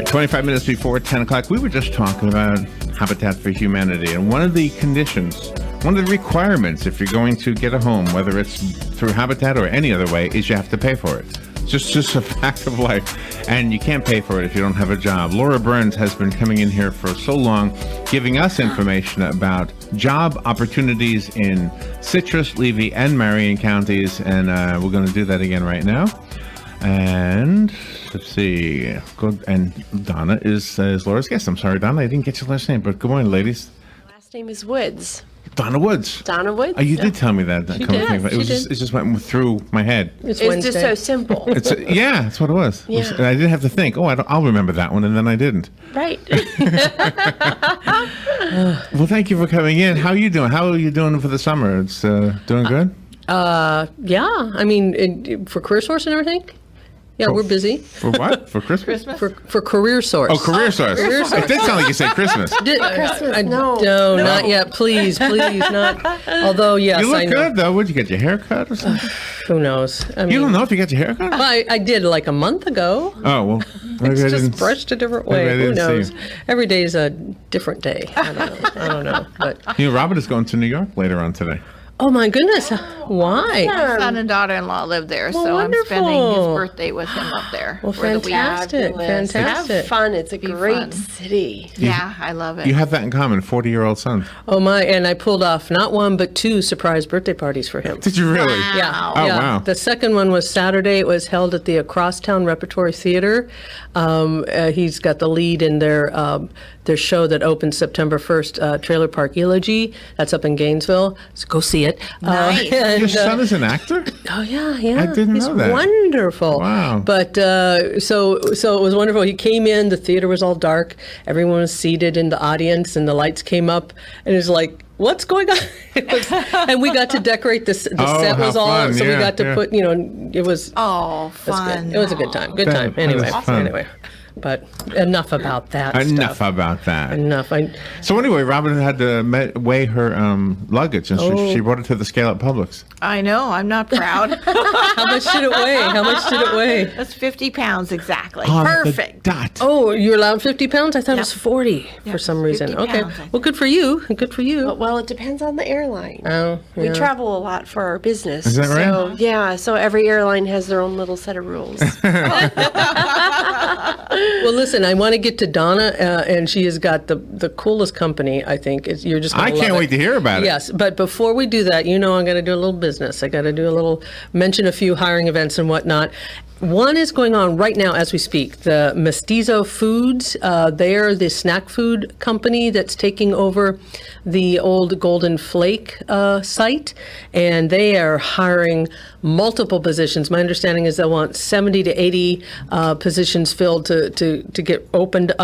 25 minutes before 10 o'clock, we were just talking about Habitat for Humanity. And one of the conditions, one of the requirements, if you're going to get a home, whether it's through Habitat or any other way, is you have to pay for it. It's just a fact of life. And you can't pay for it if you don't have a job. Laura Byrnes has been coming in here for so long, giving us information about job opportunities in Citrus, Levy, and Marion counties. And we're going to do that again right now. And let's see. Good. And Donna is Laura's guest. I'm sorry, Donna, I didn't get your last name, but good morning, ladies. Last name is Woods. Donna Woods. Donna Woods. Oh, you did tell me that. She did. It just went through my head. It's just so simple. Yeah, that's what it was. Yeah. I didn't have to think. I'll remember that one, and then I didn't. Right. Well, thank you for coming in. How are you doing? How are you doing for the summer? It's doing good. Yeah. I mean, for CareerSource and everything. Yeah, we're busy. For what? For Christmas? For CareerSource. Oh, CareerSource. It did sound like you said Christmas. Christmas? No, not yet. Please, not. Although, yes, you look I know. good, though. Would you get your hair cut or something? Who knows? I mean, You don't know if you got your hair cut? Well, I did like a month ago. Oh, well. It's just brushed a different way. Who knows? See. Every day is a different day. I don't know. But Robert is going to New York later on today. oh my goodness, why? My son and daughter-in-law live there, so wonderful. I'm spending his birthday with him up there. Well, for the week. fantastic. Have fun. It's a great fun. city. Yeah, I love it. You have that in common, 40-year-old son. Oh my! And I pulled off not one but two surprise birthday parties for him. Did you really? Wow. Yeah. Oh, yeah. wow. The second one was Saturday. It was held at the Crosstown Repertory Theater. He's got the lead in their show that opens September 1st, Trailer Park Eulogy. That's up in Gainesville. So go see it. Nice. Your son is an actor? Oh yeah. I didn't He's know that. wonderful. Wow. But so it was wonderful. He came in. The theater was all dark. Everyone was seated in the audience, and the lights came up, and it was like, what's going on? And we got to decorate this. The set was all, fun. so we Yeah, got to yeah. put. It was. Oh, It was fun. good. It was a good time. Good time. That Anyway. is fun. Anyway. But enough about that. Enough stuff. about that. Enough. So anyway, Robin had to weigh her luggage, and she brought it to the scale at Publix. I know. I'm not proud. How much did it weigh? That's 50 pounds exactly. On the Perfect. dot. Oh, you're allowed 50 pounds? I thought it was 40 for some reason. 50 Okay. pounds, I think. Well, good for you. Good for you. Well, it depends on the airline. Oh, We yeah. travel a lot for our business. Is that right? So, yeah, so every airline has their own little set of rules. Well, listen, I want to get to Donna, and she has got the coolest company, I think. You're just I gonna can't love wait to hear about it. Yes, but before we do that, I'm going to do a little business. I got to do mention a few hiring events and whatnot. One is going on right now as we speak. The Mestizo Foods, they're the snack food company that's taking over the old Golden Flake site, and they are hiring multiple positions. My understanding is they want 70 to 80 positions filled to get opened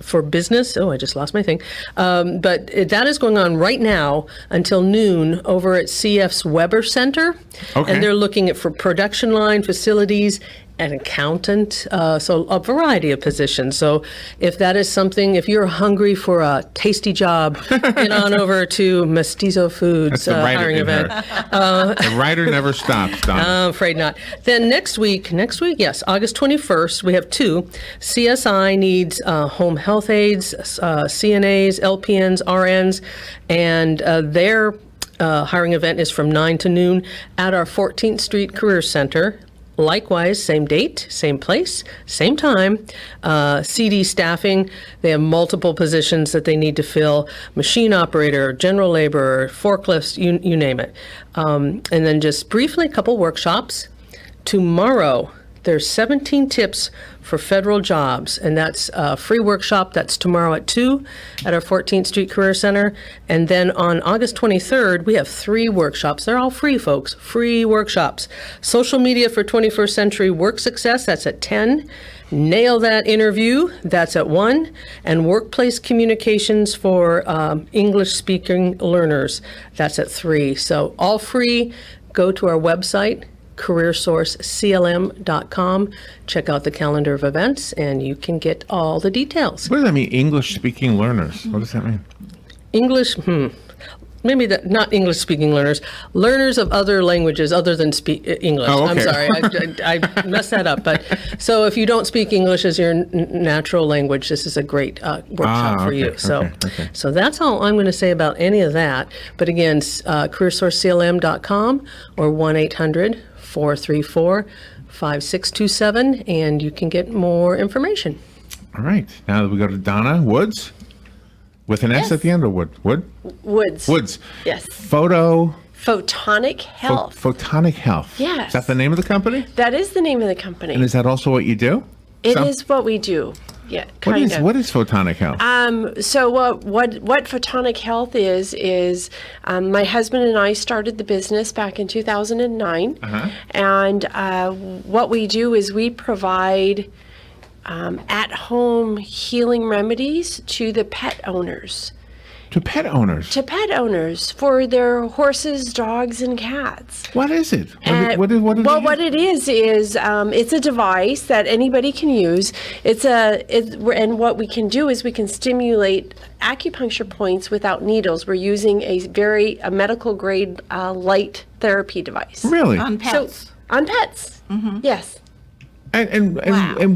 for business. Oh, I just lost my thing. But that is going on right now until noon over at CF's Weber Center. Okay. And they're looking at for production line, facilities, an accountant, so a variety of positions. So if that is something, if you're hungry for a tasty job, get on over to Mestizo Foods That's the writer hiring in her. event. The writer never stops, Donna. I'm afraid not. Then next week, yes, August 21st, we have two. CSI needs home health aides, CNAs, LPNs, RNs, and their hiring event is from 9 to noon at our 14th Street Career Center. Likewise, same date, same place, same time. CD staffing, they have multiple positions that they need to fill. Machine operator, general laborer, forklifts, you name it. And then just briefly, a couple workshops. Tomorrow, there's 17 tips for federal jobs, and that's a free workshop. That's tomorrow at 2 at our 14th Street Career Center. And then on August 23rd, we have 3 workshops. They're all free, folks, free workshops. Social media for 21st century work success, that's at 10. Nail That Interview, that's at 1. And workplace communications for English-speaking learners, that's at 3. So all free. Go to our website, CareerSourceCLM.com. Check out the calendar of events, and you can get all the details. What does that mean, English-speaking learners? What does that mean? English, maybe that, not English-speaking learners of other languages other than English. Oh, okay. I'm sorry, I messed that up. But so if you don't speak English as your natural language, this is a great workshop for you. So, so that's all I'm going to say about any of that. But again, CareerSourceCLM.com or 1-800-434-5627, and you can get more information. All right. Now we go to Donna Woods. With an S at the end, or Woods. Woods. Yes. Photonic Health. Photonic Health. Yes. Is that the name of the company? That is the name of the company. And is that also what you do? It is what we do. Yeah, what is Photonic Health? So what Photonic Health is my husband and I started the business back in 2009, and what we do is we provide at-home healing remedies to the pet owners. To pet owners? To pet owners for their horses, dogs, and cats. What is it? What it is it's a device that anybody can use. And what we can do is we can stimulate acupuncture points without needles. We're using a medical grade light therapy device. Really? On pets? So, on pets, yes. And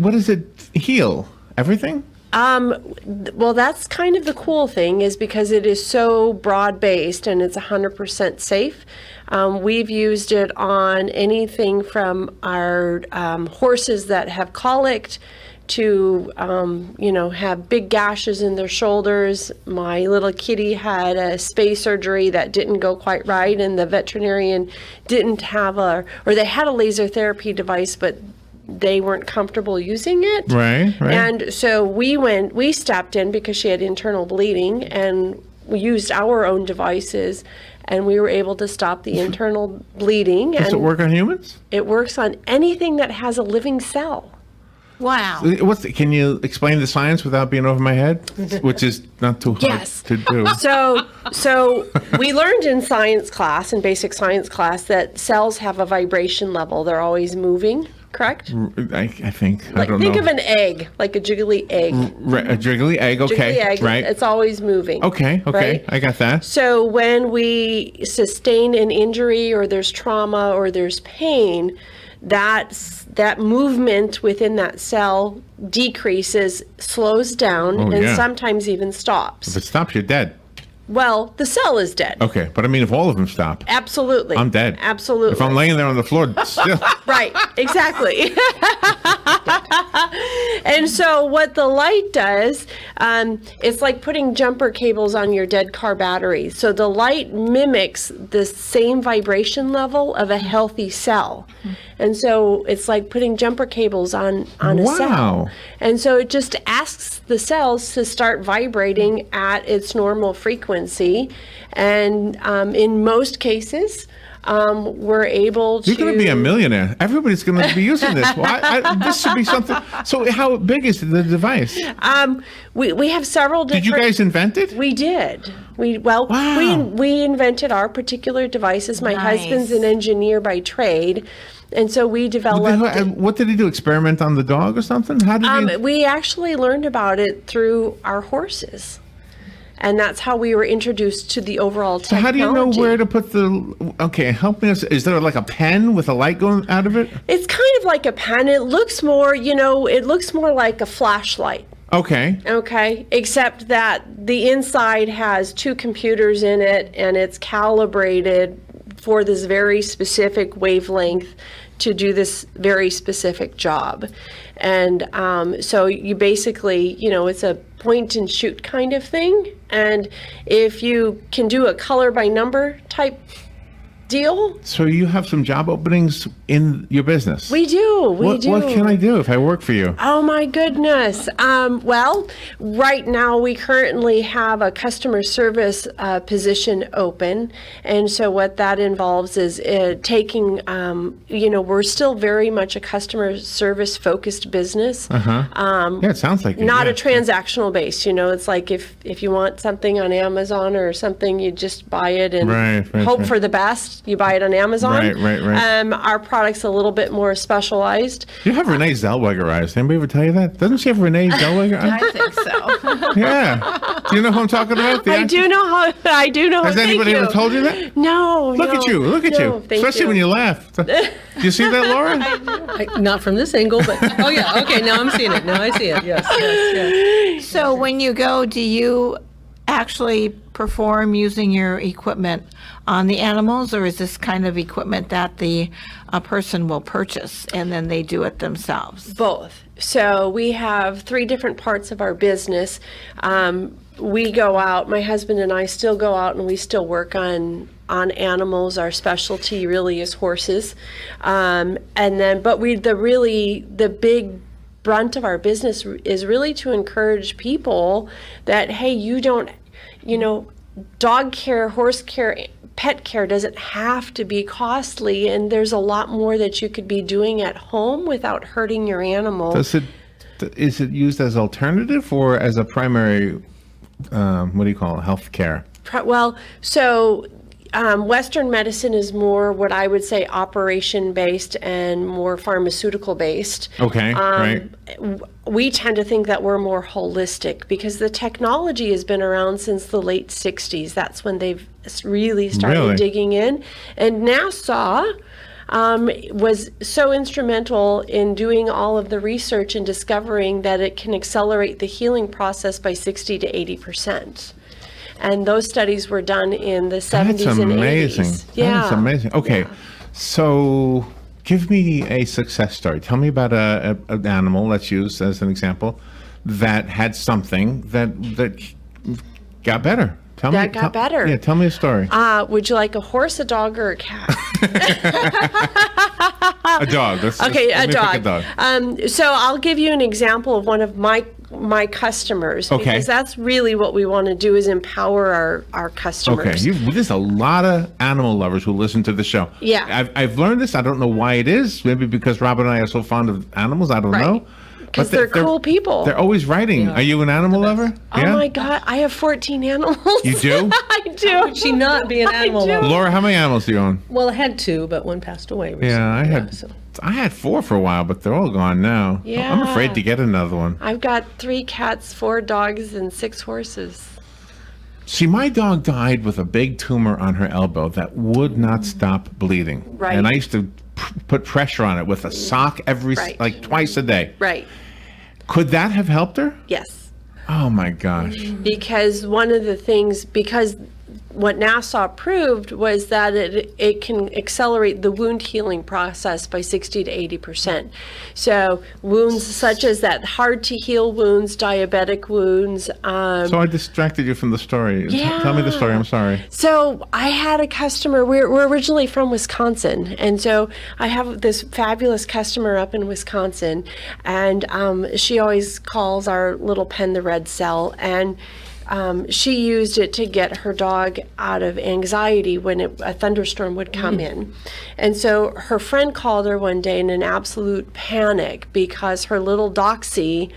what does it heal? Everything? Well, that's kind of the cool thing, is because it is so broad-based and it's 100% safe. We've used it on anything from our horses that have colicked to, have big gashes in their shoulders. My little kitty had a spay surgery that didn't go quite right, and the veterinarian didn't have or they had a laser therapy device, but they weren't comfortable using it. Right. And so we stepped in because she had internal bleeding, and we used our own devices, and we were able to stop the internal bleeding. Does it work on humans? It works on anything that has a living cell. Wow. Can you explain the science without being over my head? Which is not too hard to do. So we learned in basic science class, that cells have a vibration level. They're always moving, correct? I think. I don't know. Think of an egg, like a jiggly egg. A jiggly egg, okay. Jiggly egg, right. It's always moving. Okay, right? I got that. So when we sustain an injury, or there's trauma, or there's pain, that movement within that cell decreases, slows down, and sometimes even stops. If it stops, you're dead. Well, the cell is dead. Okay, but I mean, if all of them stop. Absolutely. I'm dead. Absolutely. If I'm laying there on the floor, still. Right, exactly. And so what the light does, it's like putting jumper cables on your dead car battery. So the light mimics the same vibration level of a healthy cell. And so it's like putting jumper cables on a cell. And so it just asks the cells to start vibrating at its normal frequency. And in most cases, we're able to... You're going to be a millionaire. Everybody's going to be using this. This should be something... So how big is the device? We have several different... Did you guys invent it? We did. We invented our particular devices. My husband's an engineer by trade. And so we developed... What did he do? Experiment on the dog or something? How did he... We actually learned about it through our horses. And that's how we were introduced to the overall technology. So how do you know where to put the... Okay, help me. Is there like a pen with a light going out of it? It's kind of like a pen. It looks more, it looks more like a flashlight. Okay. Okay, except that the inside has 2 computers in it, and it's calibrated for this very specific wavelength to do this very specific job. And so you basically, it's a point and shoot kind of thing. And if you can do a color by number type deal. So you have some job openings in your business? We do. We do. What can I do if I work for you? Oh my goodness. Well, right now we currently have a customer service position open, and so what that involves is taking. We're still very much a customer service focused business. Yeah, it sounds like it, not a transactional base. It's like if you want something on Amazon or something, you just buy it and hope for the best. You buy it on Amazon. Right. Our product's a little bit more specialized. You have Renee Zellweger eyes. Anybody ever tell you that? Doesn't she have Renee Zellweger eyes? I think so. Yeah. Do you know who I'm talking about? I do know how. Has thank anybody you. ever told you that? No. Look at you. Look at you. Especially when you laugh. Do you see that, Laura? Not from this angle, but oh yeah, okay. Now I'm seeing it. Now I see it. Yes. So when you go, do you actually perform using your equipment on the animals, or is this kind of equipment that the person will purchase and then they do it themselves? Both. So we have 3 different parts of our business. We go out, my husband and I still go out and we still work on animals. Our specialty really is horses. But the big brunt of our business is really to encourage people that, hey, dog care, horse care, pet care doesn't have to be costly, and there's a lot more that you could be doing at home without hurting your animal. Is it used as alternative or as a primary, health care? Western medicine is more what I would say operation-based and more pharmaceutical-based. Okay, right. We tend to think that we're more holistic because the technology has been around since the late 60s. That's when they've really started digging in. And NASA was so instrumental in doing all of the research and discovering that it can accelerate the healing process by 60 to 80%. And those studies were done in the 70s and 80s. That's amazing. Okay, so give me a success story. Tell me about an animal, let's use as an example, that had something that got better. Got better. Yeah, tell me a story. Would you like a horse, a dog, or a cat? A dog. A dog. So I'll give you an example of one of my customers, because that's really what we want to do, is empower our customers. Okay, there's a lot of animal lovers who listen to the show. Yeah. I've learned this. I don't know why it is. Maybe because Rob and I are so fond of animals. I don't know. Because they're cool people. They're always writing. Yeah. Are you an animal lover? Oh my God, I have 14 animals. You do? I do. How could she not be an animal lover? Laura, how many animals do you own? Well, I had 2, but one passed away recently. Yeah, I had 4 for a while, but they're all gone now. Yeah. I'm afraid to get another one. I've got 3 cats, 4 dogs, and 6 horses. See, my dog died with a big tumor on her elbow that would not stop bleeding. Right. And I used to put pressure on it with a sock like twice a day. Right. Could that have helped her? Yes. Oh my gosh. Because one of the things, what NASA proved was that it can accelerate the wound healing process by 60 to 80%. So wounds such as that hard to heal wounds, diabetic wounds. So I distracted you from the story. Yeah. Tell me the story. I'm sorry. So I had a customer. We're originally from Wisconsin, and so I have this fabulous customer up in Wisconsin, and she always calls our little pen the red cell, and she used it to get her dog out of anxiety when a thunderstorm would come in. And so her friend called her one day in an absolute panic because her little Doxy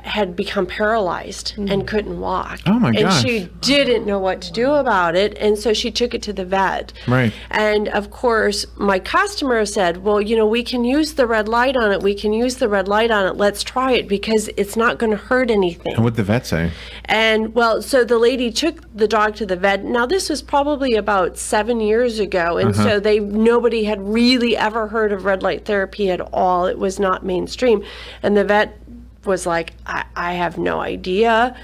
had become paralyzed and couldn't walk. Oh my gosh. And she didn't know what to do about it, and so she took it to the vet. Right. And of course, my customer said, well, we can use the red light on it. We can use the red light on it. Let's try it because it's not going to hurt anything. And what'd the vet say? And so the lady took the dog to the vet. Now this was probably about 7 years ago, and so nobody had really ever heard of red light therapy at all. It was not mainstream. And the vet was like, I have no idea.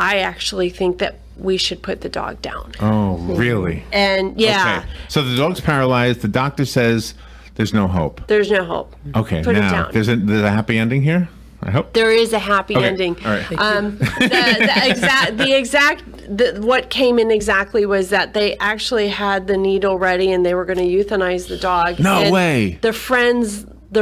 I actually think that we should put the dog down. Oh, really? And yeah. Okay. So the dog's paralyzed. The doctor says there's no hope. There's no hope. Okay. Put now, it down. There's a happy ending here, I hope? There is a happy ending. All right. What came in exactly was that they actually had the needle ready and they were going to euthanize the dog. No way. The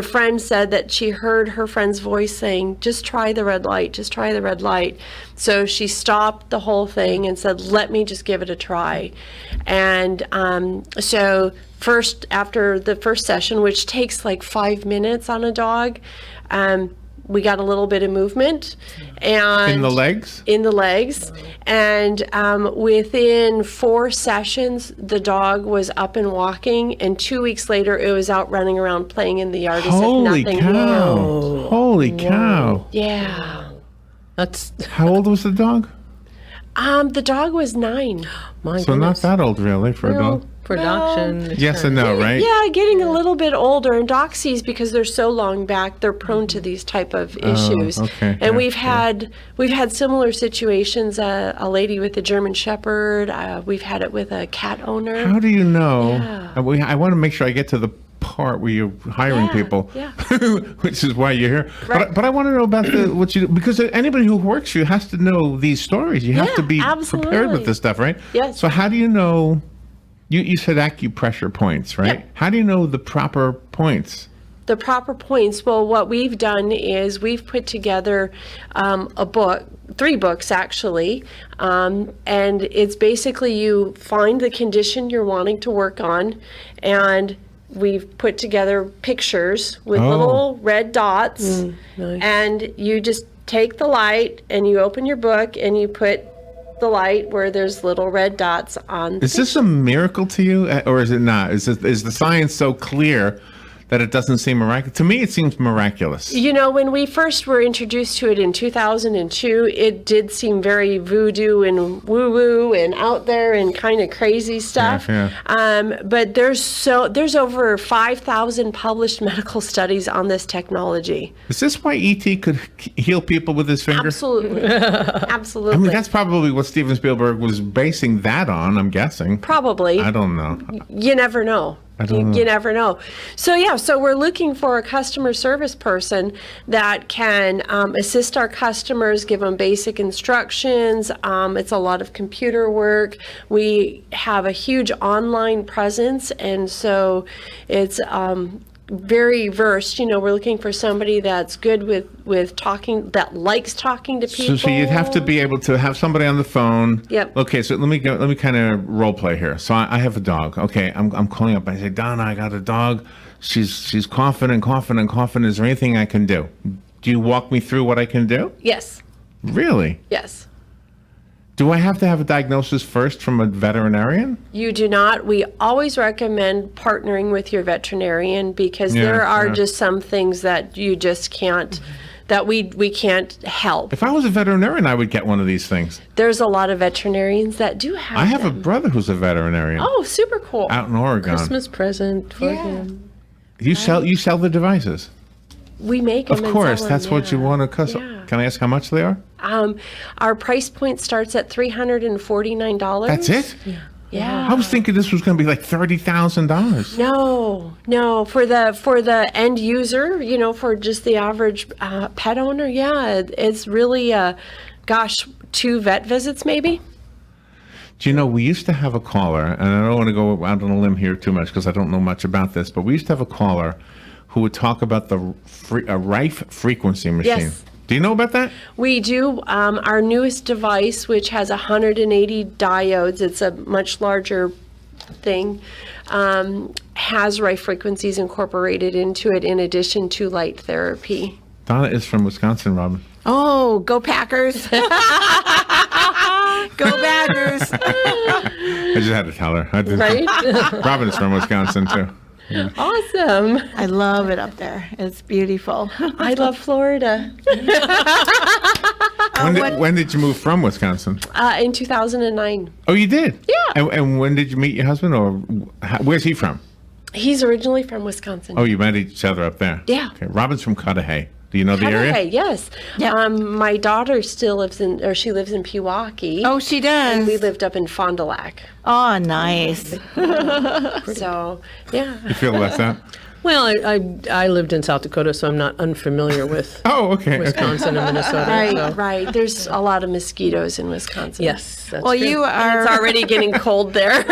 friend said that she heard her friend's voice saying, just try the red light, just try the red light. So she stopped the whole thing and said, let me just give it a try. And so after the first session, which takes like 5 minutes on a dog, we got a little bit of movement, and In the legs? in the legs, and within 4 sessions, the dog was up and walking, and 2 weeks later, it was out running around playing in the yard as Holy if nothing. cow. Holy cow. Yeah. That's How old was the dog? The dog was 9. my So not goodness. that old, really, for a dog. For adoption. Yes and no, right? Yeah, getting a little bit older, and Doxies, because they're so long back, they're prone to these type of issues. okay, And yeah, we've had similar situations. A lady with a German Shepherd. We've had it with a cat owner. How do you know? Yeah. I want to make sure I get to the part where you're hiring Yeah, people, yeah. which is why you're here. Right. But I want to know about what you do, because anybody who works for you has to know these stories. You have Yeah, to be prepared absolutely. with this stuff, right? Yes. So how do you know? You said acupressure points, right? Yep. How do you know the proper points? The proper points. Well, what we've done is we've put together a book, 3 books actually, and it's basically you find the condition you're wanting to work on, and we've put together pictures with Oh. little red dots, and you just take the light and you open your book and you put the light where there's little red dots on. Is this a miracle to you, or is it not? Is the science so clear that it doesn't seem miraculous? To me, it seems miraculous. You know, when we first were introduced to it in 2002, it did seem very voodoo and woo-woo and out there and kind of crazy stuff. Yeah. But there's over 5,000 published medical studies on this technology. Is this why E.T. could heal people with his finger? Absolutely. Absolutely. I mean, that's probably what Steven Spielberg was basing that on, I'm guessing. Probably. I don't know. You never know. You never know. So yeah, so we're looking for a customer service person that can assist our customers, give them basic instructions. It's a lot of computer work. We have a huge online presence, and so it's very versed. You know, we're looking for somebody that's good with talking, that likes talking to people. So you'd have to be able to have somebody on the phone. Yep. Okay, so let me kind of role play here. So I have a dog. Okay, I'm calling up. I say, Donna, I got a dog. She's coughing and coughing and coughing. Is there anything I can do? Do you walk me through what I can do? Yes. Really? Yes. Do I have to have a diagnosis first from a veterinarian? You do not. We always recommend partnering with your veterinarian, because Yeah, there are yeah. just some things that you just can't, that we can't help. If I was a veterinarian, I would get one of these things. There's a lot of veterinarians that do have I have a them. brother who's a veterinarian Oh, super cool. out in Oregon. Christmas present for him. You sell the devices? We make them. Of and course, sell that's them, what you yeah. want to cuss. Yeah. Can I ask how much they are? Our price point starts at $349. That's it? Yeah. I was thinking this was going to be like $30,000. No. For the end user, you know, for just the average pet owner, yeah, it's really, 2 vet visits maybe. Do you know, we used to have a caller, and I don't want to go out on a limb here too much because I don't know much about this, but we used to have a caller who would talk about the Rife frequency machine. Yes. Do you know about that? We do. Our newest device, which has 180 diodes, it's a much larger thing, has Rife frequencies incorporated into it in addition to light therapy. Donna is from Wisconsin, Robin. Oh, go Packers. Go Badgers. I just had to tell her. I did. Right? Robin is from Wisconsin, too. Awesome. I love it up there. It's beautiful. I love Florida. When did you move from Wisconsin? In 2009. Oh, you did? Yeah. And when did you meet your husband, or where's he from? He's originally from Wisconsin. Oh, you met each other up there? Yeah. Okay. Robin's from Cudahy. Do you know the area? Cudahy, yes. Yeah. My daughter still lives in Pewaukee. Oh, she And we does. lived up in Fond du Lac. Oh, nice. So, yeah. You feel left out? Well, I lived in South Dakota, so I'm not unfamiliar with Oh, okay. Wisconsin and Minnesota. Right, so. right. There's a lot of mosquitoes in Wisconsin. Yes. That's Well, true. you are. It's already getting cold there. like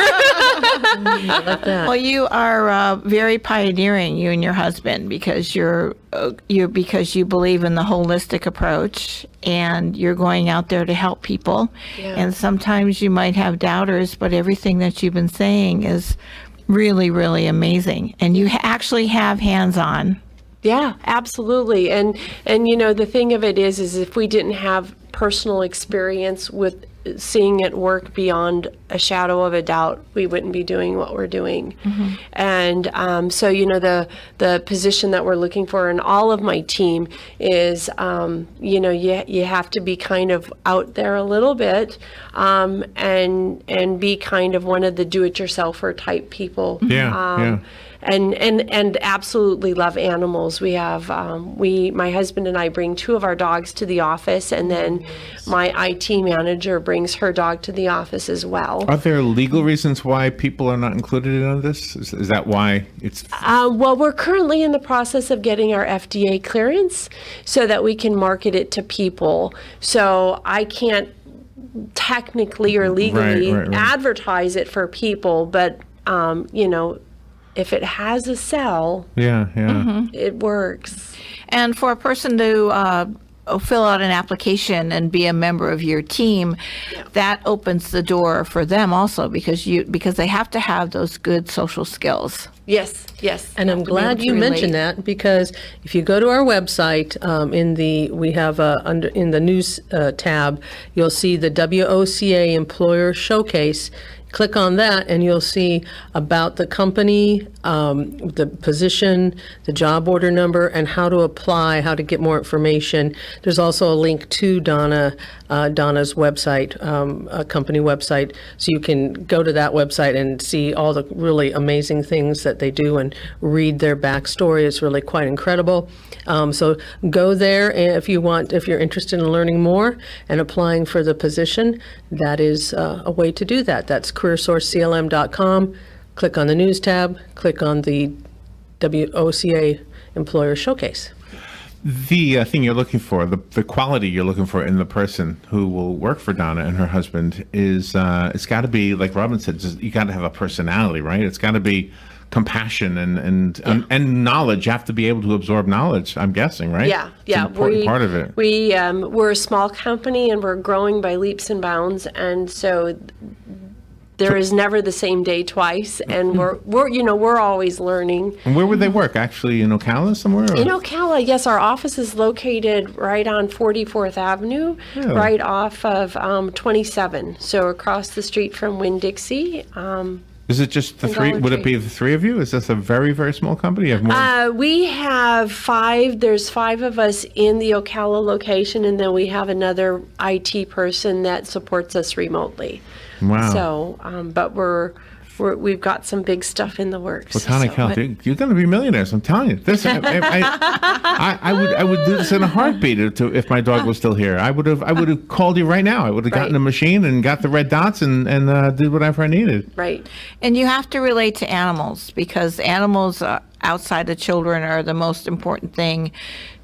that. Well, you are very pioneering, you and your husband, because because you believe in the holistic approach, and you're going out there to help people. Yeah. And sometimes you might have doubters, but everything that you've been saying is really, really amazing. And you actually have hands-on Yeah, absolutely. And you know, the thing of it is if we didn't have personal experience with seeing it work beyond a shadow of a doubt, we wouldn't be doing what we're doing. And so, you know, the position that we're looking for in all of my team is, you know, you have to be kind of out there a little bit, and be kind of one of the do-it-yourselfer type people. And absolutely love animals. We have my husband and I bring 2 of our dogs to the office, and then my IT manager brings her dog to the office as well. Are there legal reasons why people are not included in this? Is that why it's? Well, we're currently in the process of getting our FDA clearance so that we can market it to people. So I can't technically or legally advertise it for people, but you know, if it has a cell, it works. And for a person to fill out an application and be a member of your team, that opens the door for them also, because they have to have those good social skills. Yes. And I'm glad you mentioned that, because if you go to our website, we have in the news tab, you'll see the WOCA Employer Showcase. Click on that and you'll see about the company, the position, the job order number, and how to apply, how to get more information. There's also a link to Donna's website, a company website, so you can go to that website and see all the really amazing things that they do and read their backstory. It's really quite incredible. So go there if you're interested in learning more and applying for the position. That is a way to do that. That's CareerSourceCLM.com. Click on the news tab, click on the WOCA Employer Showcase. The thing you're looking for, the quality you're looking for in the person who will work for Donna and her husband is, it's got to be, like Robin said, you got to have a personality, right? It's got to be compassion and knowledge. You have to be able to absorb knowledge, I'm guessing, right? Yeah. It's an important part of it. We're a small company and we're growing by leaps and bounds, and so there is never the same day twice, and we're always learning. And where would they work? Actually, in Ocala somewhere? Or? In Ocala, yes. Our office is located right on 44th Avenue, right off of 27. So across the street from Winn-Dixie. Is it just the 3? Would it be the 3 of you? Is this a very, very small company? You have more? We have 5. There's 5 of us in the Ocala location, and then we have another IT person that supports us remotely. Wow. So, but we've got some big stuff in the works. Photonic Health, you're going to be millionaires. I'm telling you. This, I would do this in a heartbeat if my dog was still here. I would have called you right now. I would have gotten a machine and got the red dots and did whatever I needed. Right. And you have to relate to animals, because animals outside of children are the most important thing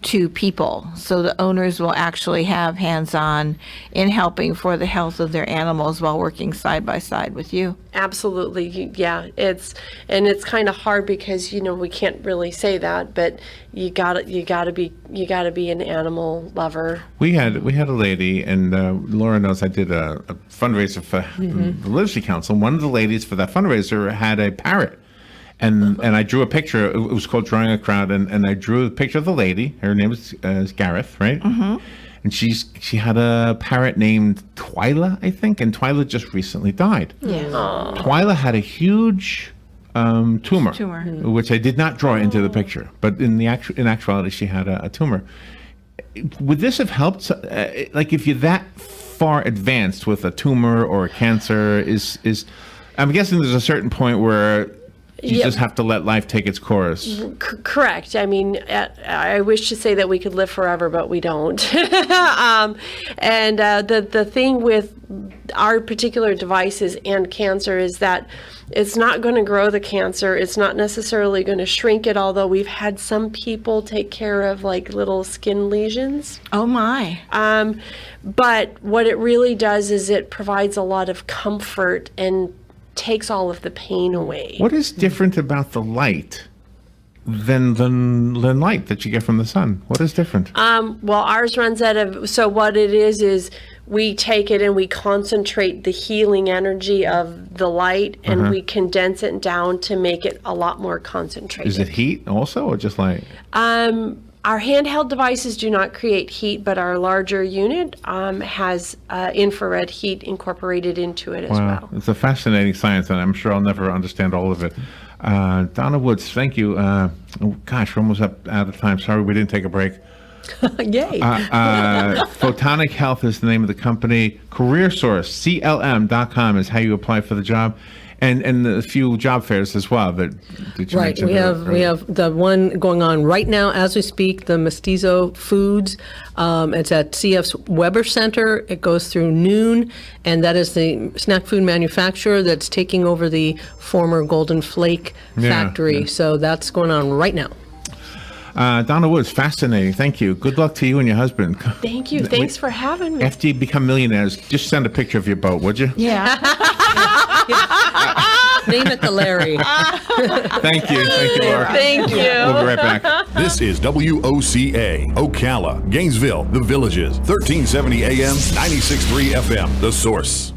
to people. So the owners will actually have hands-on in helping for the health of their animals while working side by side with you. Absolutely. Yeah. It's kind of hard because, we can't really say that, but you gotta be an animal lover. We had a lady, and Laura knows I did a fundraiser for the Literacy Council. One of the ladies for that fundraiser had a parrot. And I drew a picture. It was called Drawing a Crowd, and I drew a picture of the lady. Her name is Gareth, right? Mm-hmm. And she had a parrot named Twyla, I think, and Twyla just recently died. Yeah. Twyla had a huge tumor, which I did not draw into the picture, but in actuality, she had a tumor. Would this have helped? Like, if you're that far advanced with a tumor or a cancer, I'm guessing there's a certain point where you just have to let life take its course. Correct. I mean, I wish to say that we could live forever, but we don't. And the thing with our particular devices and cancer is that it's not going to grow the cancer. It's not necessarily going to shrink it, although we've had some people take care of like little skin lesions. Oh my. But what it really does is it provides a lot of comfort and takes all of the pain away. What is different about the light than light that you get from the sun? What is different? Well, ours runs out of, so what it is we take it and we concentrate the healing energy of the light, and we condense it down to make it a lot more concentrated. Is it heat also, or just light? Our handheld devices do not create heat, but our larger unit has infrared heat incorporated into it as well. It's a fascinating science, and I'm sure I'll never understand all of it. Donna Woods, thank you. Gosh, we're almost out of time. Sorry we didn't take a break. Yay. Photonic Health is the name of the company. CareerSource, CLM.com is how you apply for the job. And a few job fairs as well that you Right. mentioned. We have the one going on right now as we speak, the Mestizo Foods. It's at CF's Weber Center. It goes through noon, and that is the snack food manufacturer that's taking over the former Golden Flake factory. Yeah. So that's going on right now. Donna Woods, fascinating. Thank you. Good luck to you and your husband. Thank you. Thanks for having me. After you become millionaires, just send a picture of your boat, would you? Yeah. Name it the Larry. Thank you. Thank you, Laura. Thank you. We'll be right back. This is WOCA, Ocala, Gainesville, The Villages, 1370 AM, 96.3 FM, The Source.